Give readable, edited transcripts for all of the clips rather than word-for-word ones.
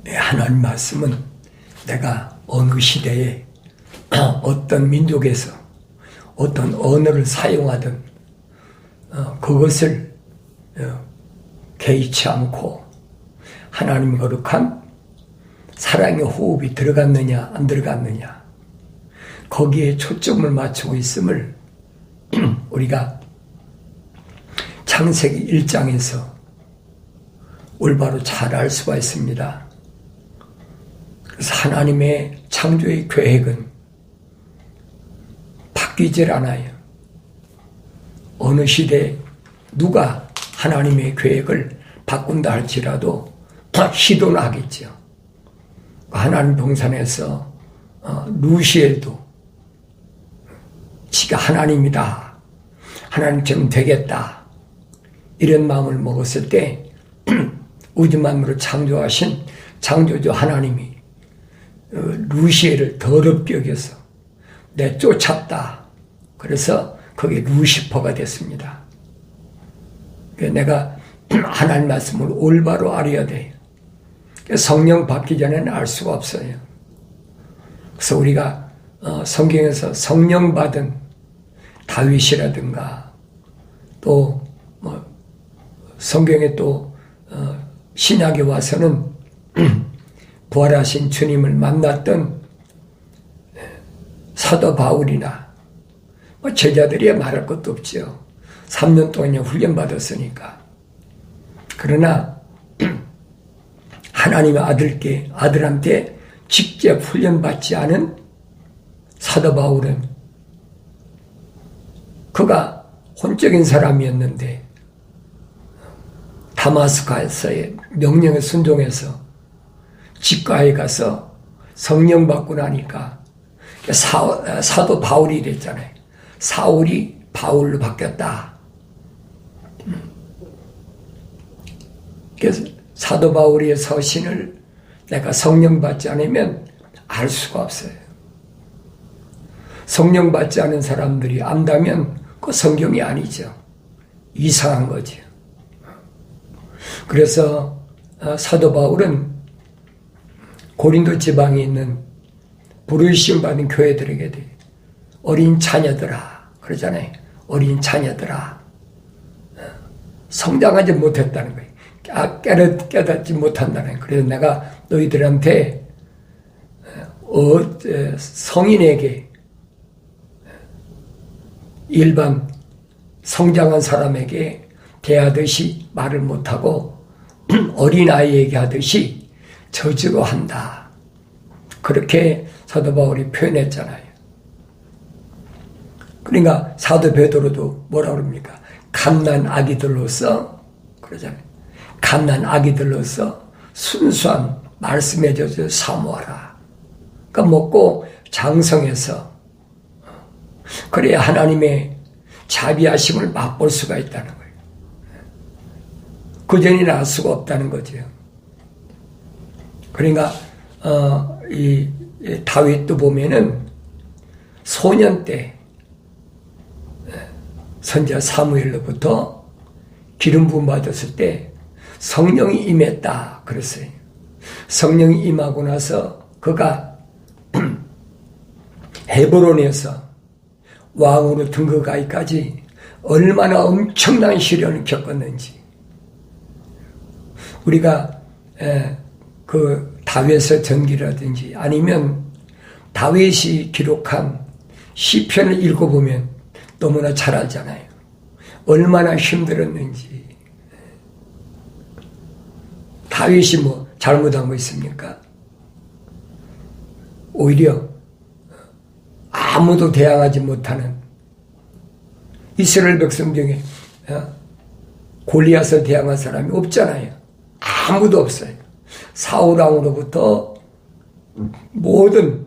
하나님 말씀은 내가 어느 시대에 어떤 민족에서 어떤 언어를 사용하든 그것을 개의치 않고 하나님 거룩한 사랑의 호흡이 들어갔느냐 안 들어갔느냐 거기에 초점을 맞추고 있음을 우리가 창세기 1장에서 올바로 잘 알 수가 있습니다. 그래서 하나님의 창조의 계획은 바뀌질 않아요. 어느 시대에 누가 하나님의 계획을 바꾼다 할지라도 시도는 하겠죠. 하나님 동산에서 루시엘도 지가 하나님이다, 하나님처럼 되겠다 이런 마음을 먹었을 때 우주 만물을 창조하신 창조주 하나님이 루시엘을 더럽게 여겨서 내쫓았다. 그래서 그게 루시퍼가 됐습니다. 내가 하나님 말씀을 올바로 알아야 돼요. 성령 받기 전에는 알 수가 없어요. 그래서 우리가 성경에서 성령 받은 다윗이라든가 또 성경에 또 신약에 와서는 부활하신 주님을 만났던 사도 바울이나 제자들이야 말할 것도 없죠. 3년 동안 훈련받았으니까. 그러나 하나님의 아들한테 직접 훈련받지 않은 사도 바울은 그가 혼적인 사람이었는데 다마스커에서의 명령에 순종해서 직과에 가서 성령 받고 나니까 사도 바울이 됐잖아요. 사울이 바울로 바뀌었다. 그래서 사도 바울의 서신을 내가 성령 받지 않으면 알 수가 없어요. 성령 받지 않은 사람들이 안다면 그 성경이 아니죠. 이상한 거죠. 그래서 사도 바울은 고린도 지방에 있는 부르심 받은 교회들에게 어린 자녀들아 그러잖아요. 어린 자녀들아 성장하지 못했다는 거예요. 깨닫지 못한다는 거예요. 그래서 내가 너희들한테 성인에게 일반 성장한 사람에게 대하듯이 말을 못하고 어린아이에게 하듯이 저주로 한다. 그렇게 사도 바울이 표현했잖아요. 그러니까 사도 베드로도 뭐라 그럽니까? 갓난 아기들로서 그러잖아요. 갓난 아기들로서 순수한 말씀의 젖을 사모하라. 그러니까 먹고 장성해서 그래야 하나님의 자비하심을 맛볼 수가 있다는 거예요. 그전에는 알 수가 없다는 거죠. 그러니까 이 다윗도 보면은 소년 때 선지자 사무엘로부터 기름 부음 받았을 때 성령이 임했다 그랬어요. 성령이 임하고 나서 그가 헤브론에서 왕으로 등극하기까지 얼마나 엄청난 시련을 겪었는지 우리가 그 다윗의 전기라든지 아니면 다윗이 기록한 시편을 읽어보면 너무나 잘 알잖아요. 얼마나 힘들었는지. 다윗이 뭐 잘못한 거 있습니까? 오히려 아무도 대항하지 못하는 이스라엘 백성 중에 골리앗을 대항한 사람이 없잖아요. 아무도 없어요. 사울 왕으로부터 모든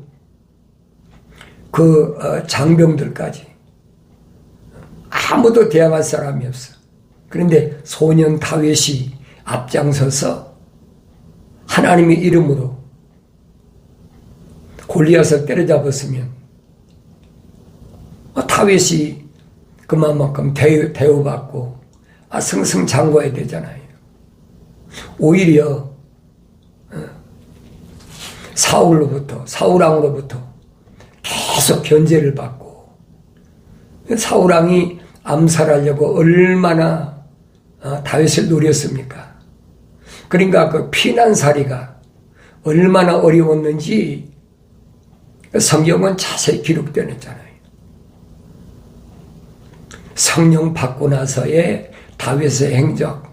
그 장병들까지 아무도 대항할 사람이 없어. 그런데 소년 다윗이 앞장서서 하나님의 이름으로 골리앗을 때려잡았으면 다윗이 그만큼 대우받고 승승장구해야 되잖아요. 오히려 사울왕으로부터 계속 견제를 받고, 사울왕이 암살하려고 얼마나 다윗을 노렸습니까? 그러니까 그 피난살이가 얼마나 어려웠는지 성경은 자세히 기록되어 있잖아요. 성령 받고 나서의 다윗의 행적.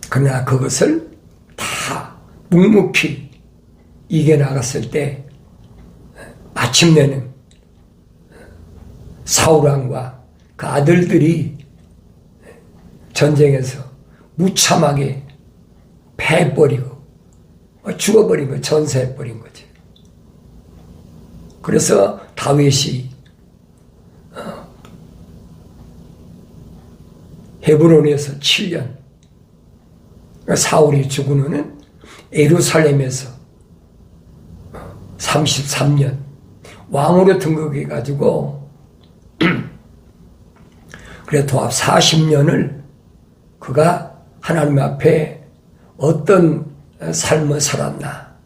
그러나 그것을 다 묵묵히 이겨나갔을 때 마침내는 사울왕과 그 아들들이 전쟁에서 무참하게 패해버리고 죽어버린 거, 전사해버린 거지. 그래서 다윗이 헤브론에서 7년, 사울이 죽은 후는 예루살렘에서 33년 왕으로 등극해가지고 그래 도합 40년을 그가 하나님 앞에 어떤 삶을 살았나,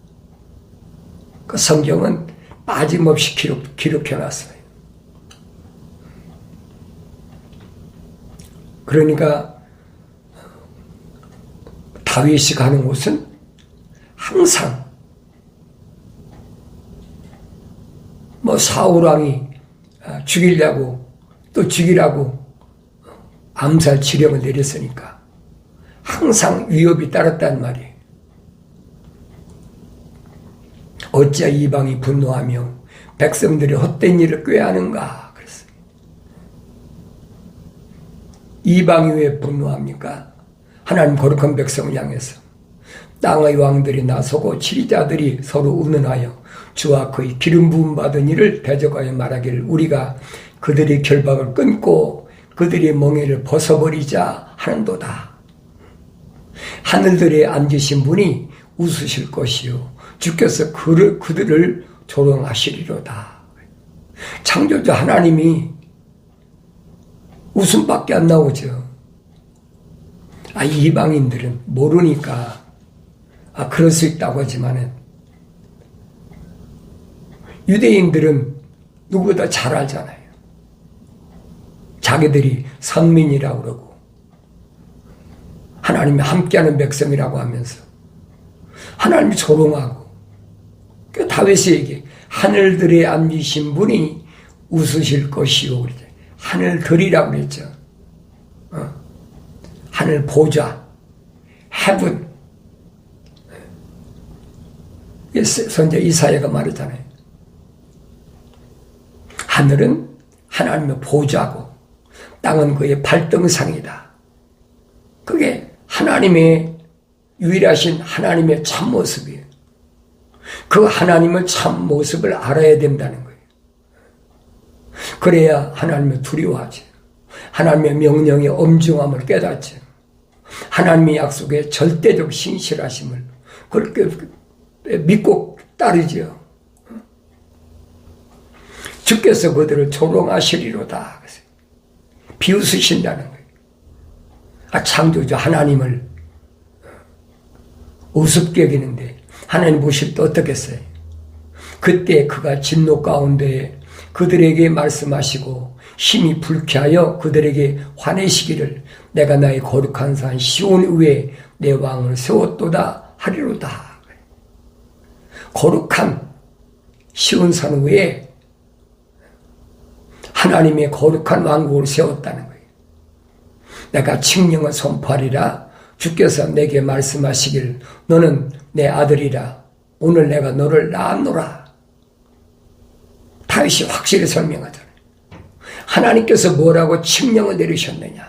그 성경은 빠짐없이 기록해놨어요. 그러니까 다윗이 가는 곳은 항상 사울왕이 죽이려고 또 죽이라고 암살 지령을 내렸으니까 항상 위협이 따랐단 말이에요. 어찌 이방이 분노하며 백성들이 헛된 일을 꾀하는가 그랬어요. 이방이 왜 분노합니까? 하나님 거룩한 백성을 향해서 땅의 왕들이 나서고 지리자들이 서로 의논하여 주와 그의 기름 부음 받은 이를 대적하여 말하기를 우리가 그들의 결박을 끊고 그들의 멍에를 벗어버리자 하는도다. 하늘들에 앉으신 분이 웃으실 것이요 주께서 그들을 조롱하시리로다. 창조주 하나님이 웃음밖에 안 나오죠. 이방인들은 모르니까 그럴 수 있다고 하지만은 유대인들은 누구보다 잘 알잖아요. 자기들이 선민이라고 그러고 하나님이 함께하는 백성이라고 하면서 하나님이 조롱하고, 다윗이 얘기해 하늘들에 앉으신 분이 웃으실 것이요. 하늘들이라고 그랬죠. 하늘 보좌, heaven. 선지자 이사야가 말했잖아요. 하늘은 하나님의 보좌고 땅은 그의 발등상이다. 그게 하나님의 유일하신 하나님의 참모습이에요. 그 하나님의 참모습을 알아야 된다는 거예요. 그래야 하나님을 두려워하지. 하나님의 명령의 엄중함을 깨닫지. 하나님의 약속의 절대적 신실하심을 그렇게 믿고 따르지요. 주께서 그들을 조롱하시리로다. 비웃으신다는 거예요. 창조주 하나님을 우습게 여기는데 하나님 보실 때 어떻겠어요? 그때 그가 진노 가운데 그들에게 말씀하시고 힘이 불쾌하여 그들에게 화내시기를 내가 나의 거룩한 산 시온 위에 내 왕을 세웠도다 하리로다. 거룩한 시온 산 위에 하나님의 거룩한 왕국을 세웠다는 거예요. 내가 칙령을 선포하리라. 주께서 내게 말씀하시길 너는 내 아들이라. 오늘 내가 너를 낳았노라. 다윗이 확실히 설명하잖아요. 하나님께서 뭐라고 칙령을 내리셨느냐.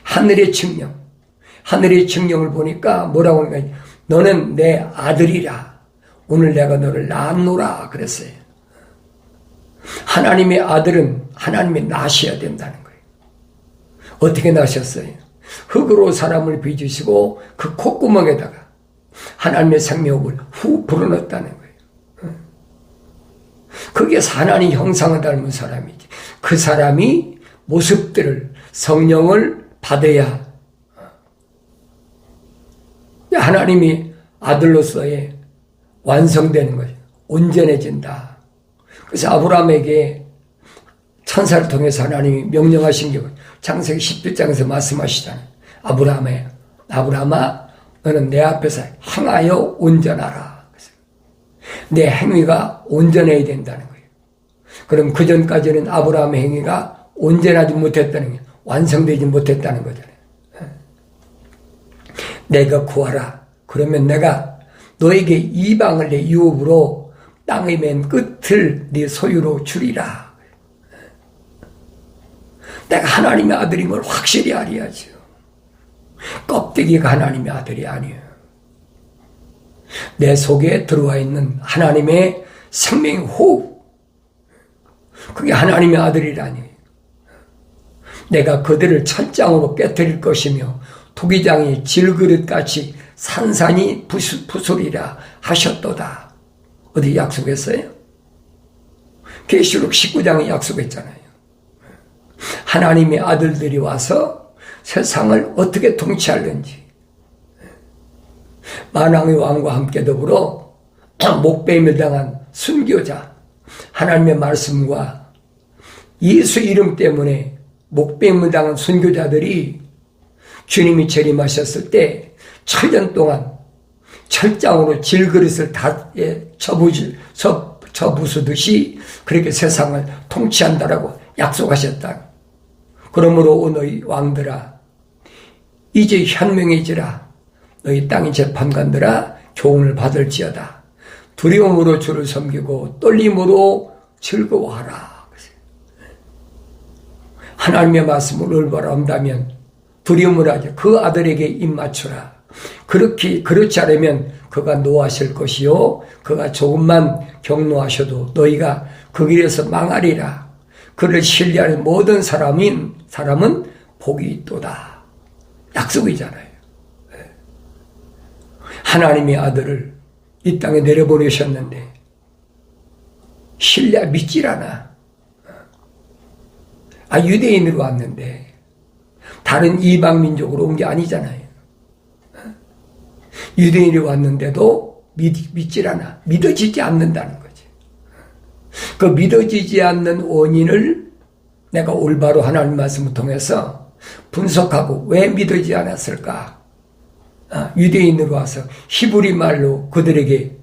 하늘의 칙령. 하늘의 칙령을 보니까 뭐라고 하는 거냐. 너는 내 아들이라. 오늘 내가 너를 낳았노라 그랬어요. 하나님의 아들은 하나님이 낳으셔야 된다는 거예요. 어떻게 낳으셨어요? 흙으로 사람을 빚으시고 그 콧구멍에다가 하나님의 생명을 후 불어넣었다는 거예요. 그게 하나님 형상을 닮은 사람이지. 그 사람이 모습들을 성령을 받아야 하나님이 아들로서의 완성되는 거죠. 온전해진다. 그래서 아브라함에게 천사를 통해서 하나님이 명령하신 게 창세기 17장에서 말씀하시잖아요. 아브라함아 너는 내 앞에서 행하여 온전하라. 내 행위가 온전해야 된다는 거예요. 그럼 그 전까지는 아브라함의 행위가 온전하지 못했다는 게 완성되지 못했다는 거잖아요. 내가 구하라. 그러면 내가 너에게 이방을 내 유업으로 땅의 맨 끝을 네 소유로 주리라. 내가 하나님의 아들인 걸 확실히 알아야죠. 껍데기가 하나님의 아들이 아니에요. 내 속에 들어와 있는 하나님의 생명의 호흡, 그게 하나님의 아들이라니. 내가 그들을 천장으로 깨뜨릴 것이며 토기장이 질그릇같이 산산이 부수리라 하셨도다. 어디 약속했어요? 계시록 19장에 약속했잖아요. 하나님의 아들들이 와서 세상을 어떻게 통치하는지, 만왕의 왕과 함께 더불어 목베임을 당한 순교자, 하나님의 말씀과 예수 이름 때문에 목베임을 당한 순교자들이 주님이 재림하셨을 때 천년 동안 철장으로 질그릇을 다 쳐부수듯이 그렇게 세상을 통치한다라고 약속하셨다. 그러므로 너희 왕들아 이제 현명해지라. 너희 땅의 재판관들아 교훈을 받을지어다. 두려움으로 주를 섬기고 떨림으로 즐거워하라. 하나님의 말씀을 올바로 한다면 두려움을 하지 그 아들에게 입 맞추라. 그렇지 않으면 그가 노하실 것이요 그가 조금만 경노하셔도 너희가 그 길에서 망하리라. 그를 신뢰하는 모든 사람은 복이 있도다. 약속이잖아요. 하나님의 아들을 이 땅에 내려보내셨는데 신뢰 믿질 않아. 유대인으로 왔는데 다른 이방 민족으로 온 게 아니잖아요. 유대인이 왔는데도 믿질 않아. 믿어지지 않는다는 거지. 그 믿어지지 않는 원인을 내가 올바로 하나님 말씀을 통해서 분석하고 왜 믿어지지 않았을까? 유대인으로 와서 히브리 말로 그들에게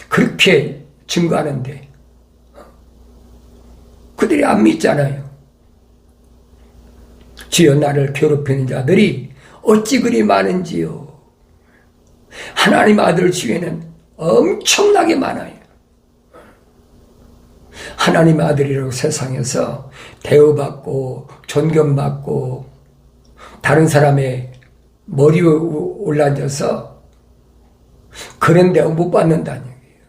그렇게 증거하는데 그들이 안 믿잖아요. 주여 나를 괴롭히는 자들이 어찌 그리 많은지요. 하나님 아들 주위에는 엄청나게 많아요. 하나님의 아들이라고 세상에서 대우받고 존경받고 다른 사람의 머리 위에 올라앉아서 그런 대우 못 받는다는 얘기예요.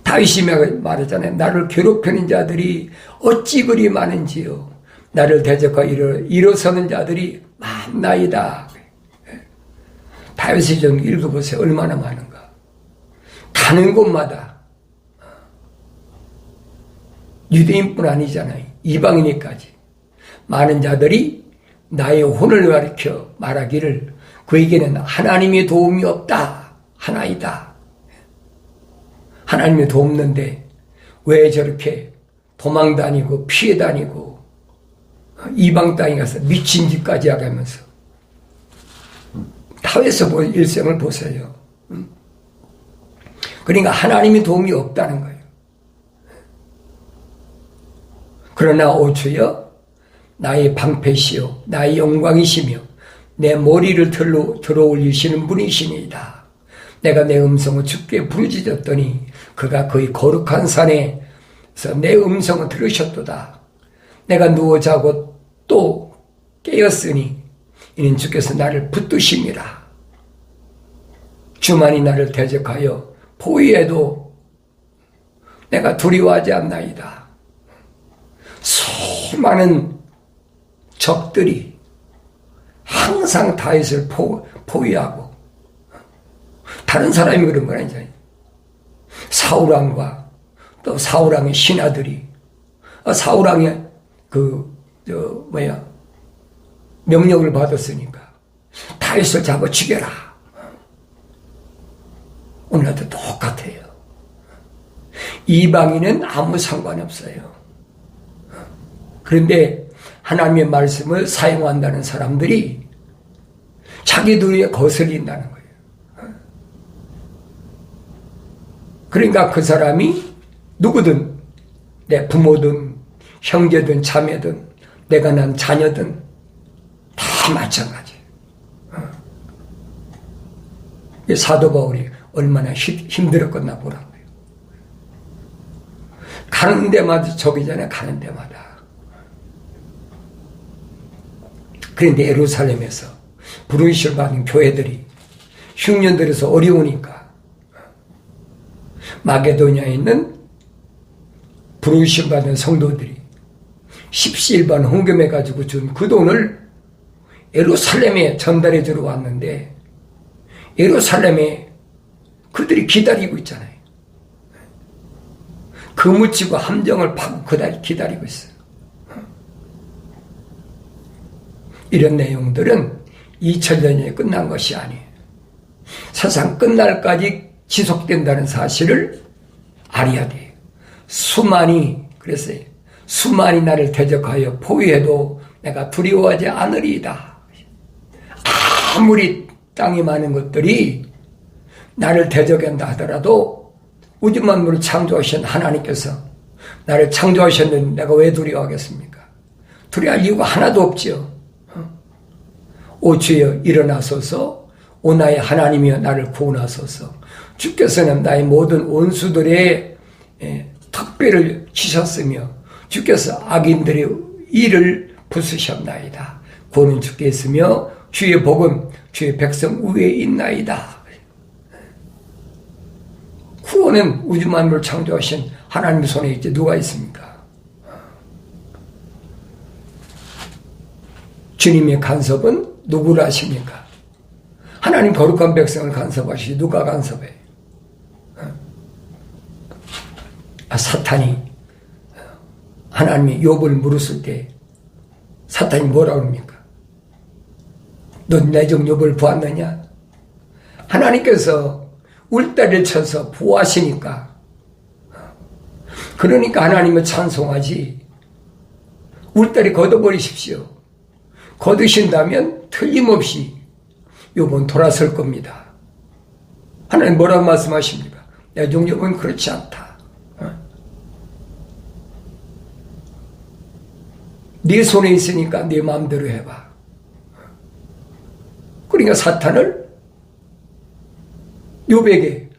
다윗이 말했잖아요. 나를 괴롭히는 자들이 어찌 그리 많은지요. 나를 대적하여 일어서는 자들이 많나이다. 다윗의 좀 읽어보세요. 얼마나 많은가. 가는 곳마다 유대인뿐 아니잖아요. 이방인이까지 많은 자들이 나의 혼을 가리켜 말하기를 그에게는 하나님의 도움이 없다. 하나이다. 하나님의 도움 없는데 왜 저렇게 도망 다니고 피해 다니고 이방 땅에 가서 미친 짓까지 하면서 다윗의 일생을 보세요. 그러니까 하나님의 도움이 없다는 거예요. 그러나 오 주여 나의 방패시요 나의 영광이시며 내 머리를 들어 올리시는 분이시니이다. 내가 내 음성을 주께 부르짖었더니 그가 그의 거룩한 산에서 내 음성을 들으셨도다. 내가 누워 자고 또 깨었으니 이는 주께서 나를 붙드심이라. 주만이 나를 대적하여 포위해도 내가 두려워하지 않나이다. 수많은 적들이 항상 다윗을 포위하고 다른 사람이 그런 건 아니잖아요. 사울왕과 또 사울왕의 신하들이 사울왕의 명령을 받았으니까 다윗을 잡아 죽여라. 하나도 똑같아요. 이방인은 아무 상관이 없어요. 그런데 하나님의 말씀을 사용한다는 사람들이 자기들이 거슬린다는 거예요. 그러니까 그 사람이 누구든, 내 부모든 형제든 자매든 내가 난 자녀든 다 마찬가지예요. 사도 바울이 얼마나 힘들었겠나 보라고요. 가는 데마다 저기잖아요. 가는 데마다. 그런데 예루살렘에서 부르심을 받은 교회들이 흉년 들어서 어려우니까 마게도냐에 있는 부르심 받은 성도들이 십시일반 헌금해 가지고 준 그 돈을 예루살렘에 전달해 주러 왔는데 예루살렘에 그들이 기다리고 있잖아요. 그무치고 함정을 파고 그달 기다리고 있어요. 이런 내용들은 2000년이 끝난 것이 아니에요. 세상 끝날까지 지속된다는 사실을 알아야 돼요. 그랬어요. 수많이 나를 대적하여 포위해도 내가 두려워하지 않으리이다. 아무리 땅이 많은 것들이 나를 대적한다 하더라도 우주 만물을 창조하신 하나님께서 나를 창조하셨는데 내가 왜 두려워하겠습니까? 두려워할 이유가 하나도 없지요. 오 주여 일어나소서, 오 나의 하나님이여 나를 구원하소서. 주께서는 나의 모든 원수들의 특별을 치셨으며 주께서 악인들의 일을 부수셨나이다. 구원은 주께 있으며 주의 복은 주의 백성 위에 있나이다. 구원은 우주 만물을 창조하신 하나님 손에 있지 누가 있습니까? 주님의 간섭은 누구를 하십니까? 하나님 거룩한 백성을 간섭하시지 누가 간섭해? 사탄이 하나님이 욥을 물었을 때 사탄이 뭐라고 합니까? 넌 내 종 욥을 보았느냐? 하나님께서 울타리를 쳐서 보호하시니까 그러니까 하나님을 찬송하지 울타리 걷어버리십시오. 거두신다면 틀림없이 욥은 돌아설 겁니다. 하나님 뭐라고 말씀하십니까? 내 종 욥은 그렇지 않다. 네 손에 있으니까 네 마음대로 해봐. 그러니까 사탄을 욥에게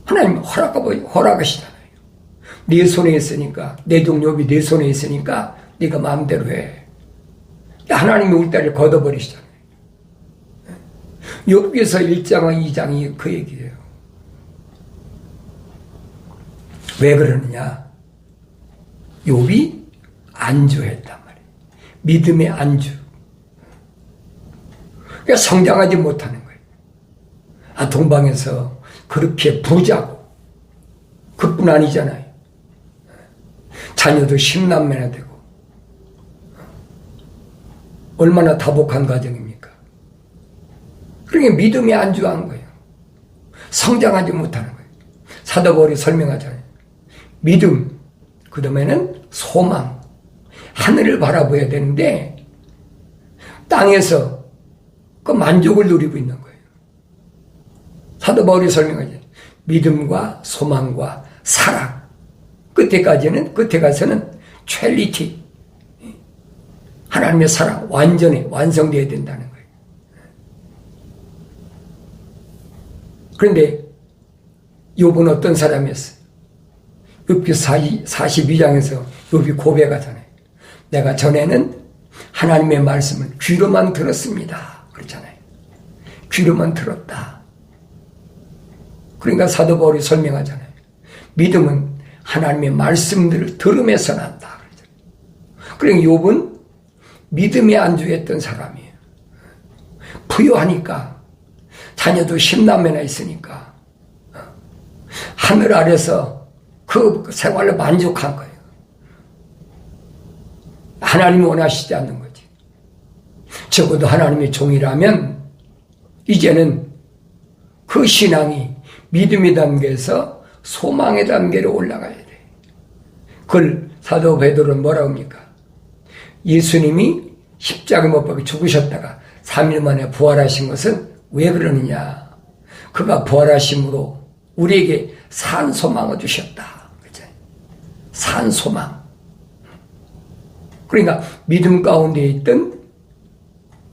하나님 허락하시잖아요. 네 손에 있으니까, 내 종 욥이 네 손에 있으니까 네가 마음대로 해. 하나님이 울타리를 걷어버리시잖아요. 욥기서 1장과 2장이 그 얘기예요. 왜 그러느냐? 욥이 안주했단 말이에요. 믿음의 안주. 그러니까 성장하지 못하는 거예요. 동방에서 그렇게 부자고 그뿐 아니잖아요. 자녀도 10남매나 되고 얼마나 다복한 가정입니까? 그러니까 믿음이 안주한 거예요. 성장하지 못하는 거예요. 사도 바울이 설명하잖아요. 믿음, 그 다음에는 소망, 하늘을 바라봐야 되는데 땅에서 그 만족을 누리고 있는 거예요. 사도 바울이 설명하죠. 믿음과 소망과 사랑, 끝에 가서는 첼리티, 하나님의 사랑, 완전히 완성되어야 된다는 거예요. 그런데 욥은 어떤 사람이었어요? 욥기 42장에서 욥이 고백하잖아요. 내가 전에는 하나님의 말씀을 귀로만 들었습니다. 그렇잖아요. 귀로만 들었다. 그러니까 사도 바울이 설명하잖아요. 믿음은 하나님의 말씀들을 들음에서 난다. 그러니까 욥은 믿음에 안주했던 사람이에요. 부유하니까 자녀도 10남매나 있으니까 하늘 아래서 그 생활로 만족한 거예요. 하나님이 원하시지 않는 거지. 적어도 하나님의 종이라면 이제는 그 신앙이 믿음의 단계에서 소망의 단계로 올라가야 돼. 그걸 사도 베드로는 뭐라고 합니까? 예수님이 십자가 못 박혀 죽으셨다가 3일 만에 부활하신 것은 왜 그러느냐? 그가 부활하심으로 우리에게 산 소망을 주셨다. 그죠? 산 소망. 그러니까 믿음 가운데 있던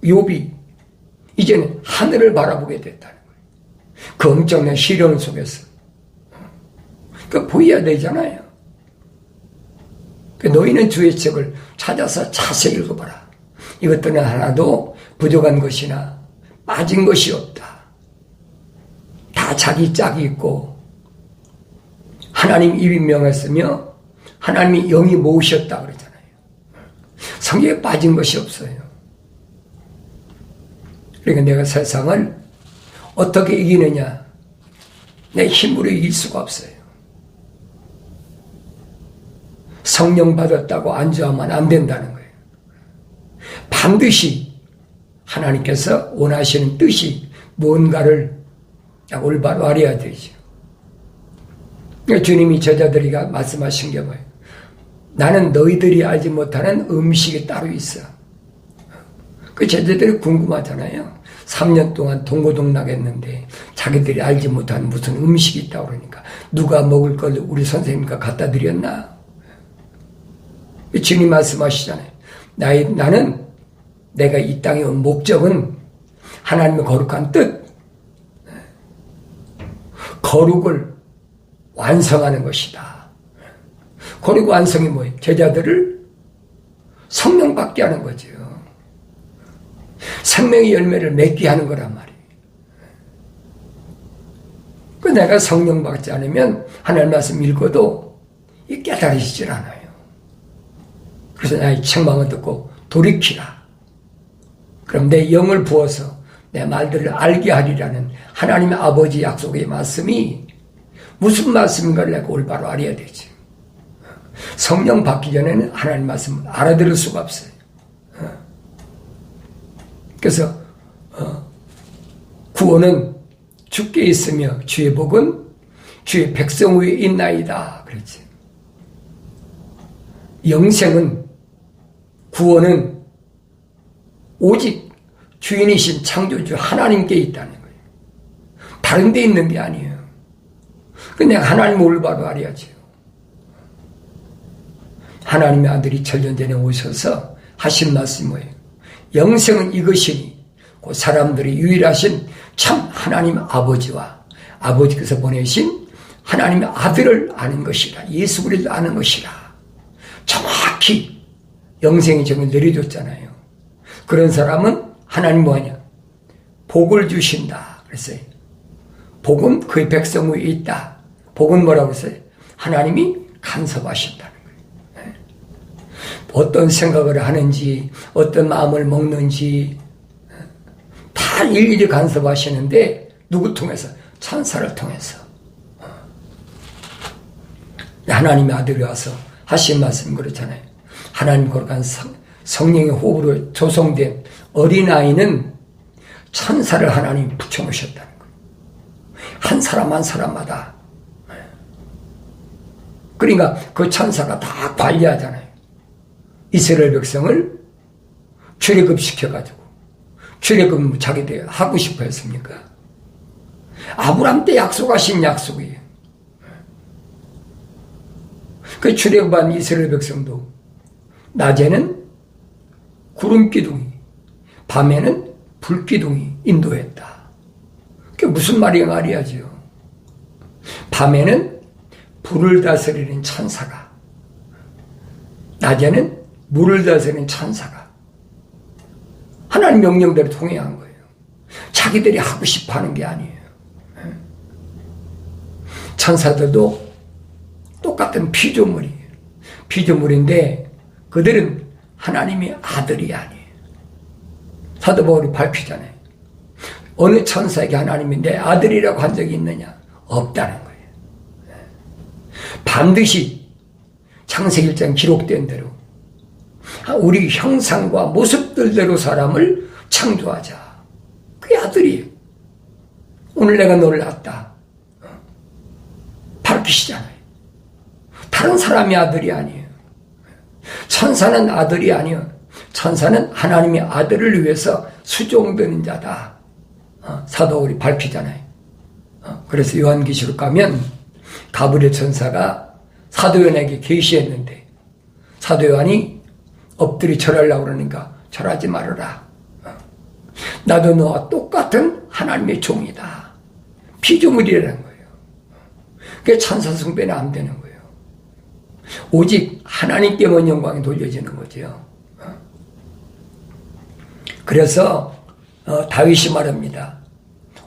욥이 이제는 하늘을 바라보게 됐다는 거예요. 그 엄청난 시련 속에서. 그 보여야 되잖아요. 너희는 주의 책을 찾아서 자세히 읽어봐라. 이것들은 하나도 부족한 것이나 빠진 것이 없다. 다 자기 짝이 있고 하나님 입이 명했으며 하나님이 영이 모으셨다 그러잖아요. 성경에 빠진 것이 없어요. 그러니까 내가 세상을 어떻게 이기느냐? 내 힘으로 이길 수가 없어요. 성령 받았다고 안주하면 안 된다는 거예요. 반드시 하나님께서 원하시는 뜻이 뭔가를 올바로 알아야 되죠. 주님이 제자들에게 말씀하신 게 뭐예요? 나는 너희들이 알지 못하는 음식이 따로 있어. 그 제자들이 궁금하잖아요. 3년 동안 동고동락했는데 자기들이 알지 못하는 무슨 음식이 있다고 그러니까 누가 먹을 걸 우리 선생님과 갖다 드렸나? 주님 말씀하시잖아요. 나는 내가 이 땅에 온 목적은 하나님의 거룩한 뜻, 거룩을 완성하는 것이다. 거룩 완성이 뭐예요? 제자들을 성령 받게 하는 거죠. 생명의 열매를 맺게 하는 거란 말이에요. 그 내가 성령 받지 않으면 하나님 말씀 읽어도 깨달으시질 않아요. 그래서 나의 책망을 듣고 돌이키라. 그럼 내 영을 부어서 내 말들을 알게 하리라는 하나님의 아버지 약속의 말씀이 무슨 말씀인가를 내가 올바로 알아야 되지. 성령 받기 전에는 하나님 말씀을 알아들을 수가 없어요. 그래서 구원은 주께 있으며 주의 복은 주의 백성 위에 있나이다 그랬지. 영생은 구원은 오직 주인이신 창조주 하나님께 있다는 거예요. 다른 데 있는 게 아니에요. 근데 하나님을 올바로 알아야죠. 하나님의 아들이 천년전에 오셔서 하신 말씀이 뭐예요? 영생은 이것이니 그 사람들이 유일하신 참 하나님 아버지와 아버지께서 보내신 하나님의 아들을 아는 것이라. 예수 그리스도를 아는 것이라. 정확히 영생의 정을 내려줬잖아요. 그런 사람은 하나님 뭐하냐? 복을 주신다 그랬어요. 복은 그의 백성 위에 있다. 복은 뭐라고 했어요? 하나님이 간섭하신다는 거예요. 어떤 생각을 하는지 어떤 마음을 먹는지 다 일일이 간섭하시는데 누구 통해서? 천사를 통해서. 하나님의 아들이 와서 하신 말씀 그렇잖아요. 하나님 거룩한 성령의 호흡으로 조성된 어린아이는 천사를 하나님이 붙여놓으셨다는 거예요. 한 사람 한 사람마다. 그러니까 그 천사가 다 관리하잖아요. 이스라엘 백성을 출애굽시켜가지고 출애굽 자기들 하고 싶어 했습니까? 아브라함 때 약속하신 약속이에요. 그 출애굽한 이스라엘 백성도 낮에는 구름 기둥이, 밤에는 불 기둥이 인도했다. 그게 무슨 말이야 말이야죠. 밤에는 불을 다스리는 천사가, 낮에는 물을 다스리는 천사가 하나님 명령대로 통행한 거예요. 자기들이 하고 싶어하는 게 아니에요. 천사들도 똑같은 피조물이에요. 피조물인데 그들은 하나님의 아들이 아니에요. 사도 바울이 밝히잖아요. 어느 천사에게 하나님이 내 아들이라고 한 적이 있느냐? 없다는 거예요. 반드시 창세기 1장 기록된 대로 우리 형상과 모습들대로 사람을 창조하자. 그게 아들이에요. 오늘 내가 너를 낳았다. 밝히시잖아요. 다른 사람의 아들이 아니에요. 천사는 아들이 아니에요. 천사는 하나님의 아들을 위해서 수종되는 자다. 사도 바울이 밝히잖아요. 그래서 요한계시록 가면 가브리엘 천사가 사도 요한에게 계시했는데 사도 요한이 엎드려 절하려고 그러니까 절하지 말아라. 나도 너와 똑같은 하나님의 종이다. 피조물이라는 거예요. 그게 천사 숭배는 안 되는 거예요. 오직 하나님께만 영광이 돌려지는 거죠. 그래서 다윗이 말합니다.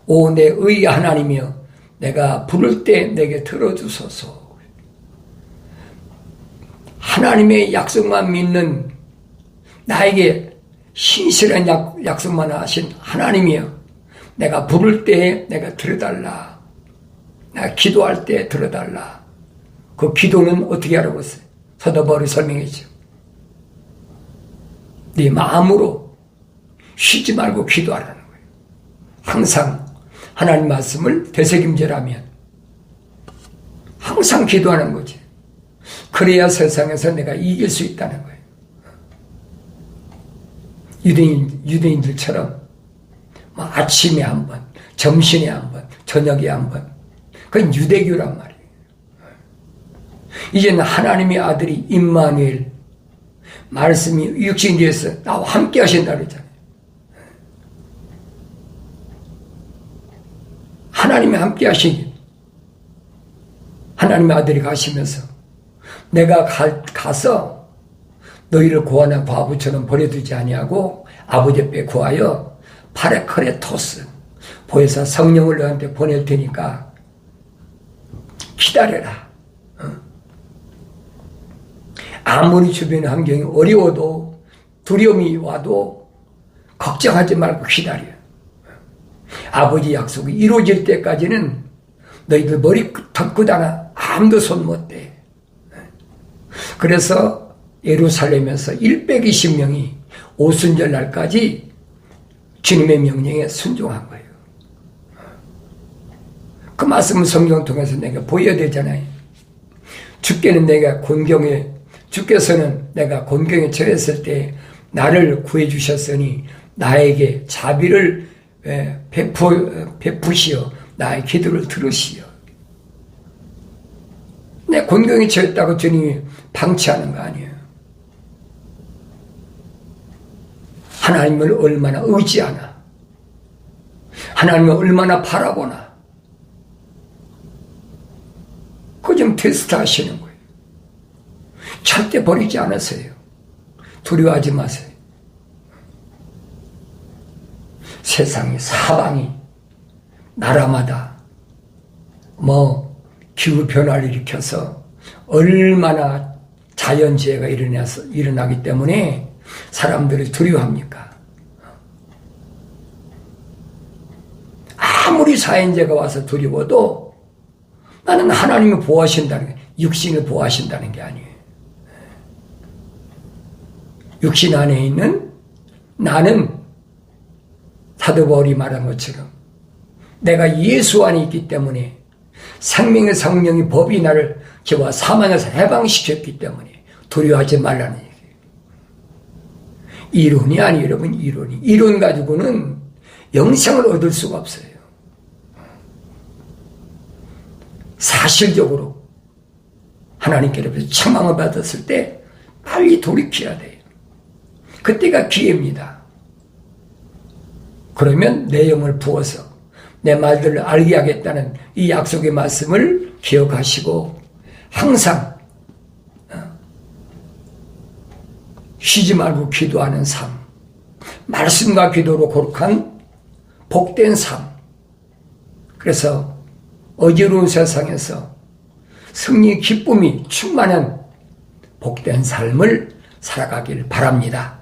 오 내 의의 하나님이여 내가 부를 때 내게 들어주소서. 하나님의 약속만 믿는 나에게 신실한 약속만 하신 하나님이여 내가 부를 때 내가 들어달라. 내가 기도할 때 들어달라. 그 기도는 어떻게 하라고 했어요? 사도 바울이 설명했죠. 네 마음으로 쉬지 말고 기도하라는 거예요. 항상 하나님 말씀을 되새김질하면 항상 기도하는 거지. 그래야 세상에서 내가 이길 수 있다는 거예요. 유대인들처럼 아침에 한 번, 점심에 한 번, 저녁에 한 번. 그건 유대교란 말이에요. 이제는 하나님의 아들이 임마누엘 말씀이 육신이 되어서 나와 함께 하신다 그랬잖아요. 하나님이 함께 하시기 하나님의 아들이 가시면서 내가 가서 너희를 고아나 바보처럼 버려두지 아니하고 아버지 앞에 구하여 파레크레토스 보혜사 성령을 너한테 보낼 테니까 기다려라. 아무리 주변 환경이 어려워도 두려움이 와도 걱정하지 말고 기다려. 아버지 약속이 이루어질 때까지는 너희들 머리 털끝 하나 아무도 손 못 대. 그래서 예루살렘에서 120명이 오순절 날까지 주님의 명령에 순종한 거예요. 그 말씀을 성경 통해서 내가 보여야 되잖아요. 주께서는 내가 곤경에 처했을 때 나를 구해 주셨으니 나에게 자비를 베푸시어 나의 기도를 들으시어. 내 곤경에 처했다고 주님이 방치하는 거 아니에요. 하나님을 얼마나 의지하나, 하나님을 얼마나 바라보나, 그거 좀 테스트 하시는 거예요. 절대 버리지 않으세요. 두려워하지 마세요. 세상이 사방이 나라마다 기후변화를 일으켜서 얼마나 자연재해가 일어나기 때문에 사람들이 두려워합니까? 아무리 자연재해가 와서 두려워도 나는 하나님이 보호하신다는 게, 육신을 보호하신다는 게 아니에요. 육신 안에 있는 나는 사도 바울이 말한 것처럼 내가 예수 안에 있기 때문에 생명의 성령의 법이 나를 죄와 사망에서 해방시켰기 때문에 두려워하지 말라는 얘기예요. 이론이 아니에요, 여러분. 이론 가지고는 영생을 얻을 수가 없어요. 사실적으로 하나님께로부터 책망을 받았을 때 빨리 돌이켜야 돼요. 그때가 기회입니다. 그러면 내 영을 부어서 내 말들을 알게 하겠다는 이 약속의 말씀을 기억하시고 항상 쉬지 말고 기도하는 삶, 말씀과 기도로 거룩한 복된 삶. 그래서 어지러운 세상에서 승리의 기쁨이 충만한 복된 삶을 살아가길 바랍니다.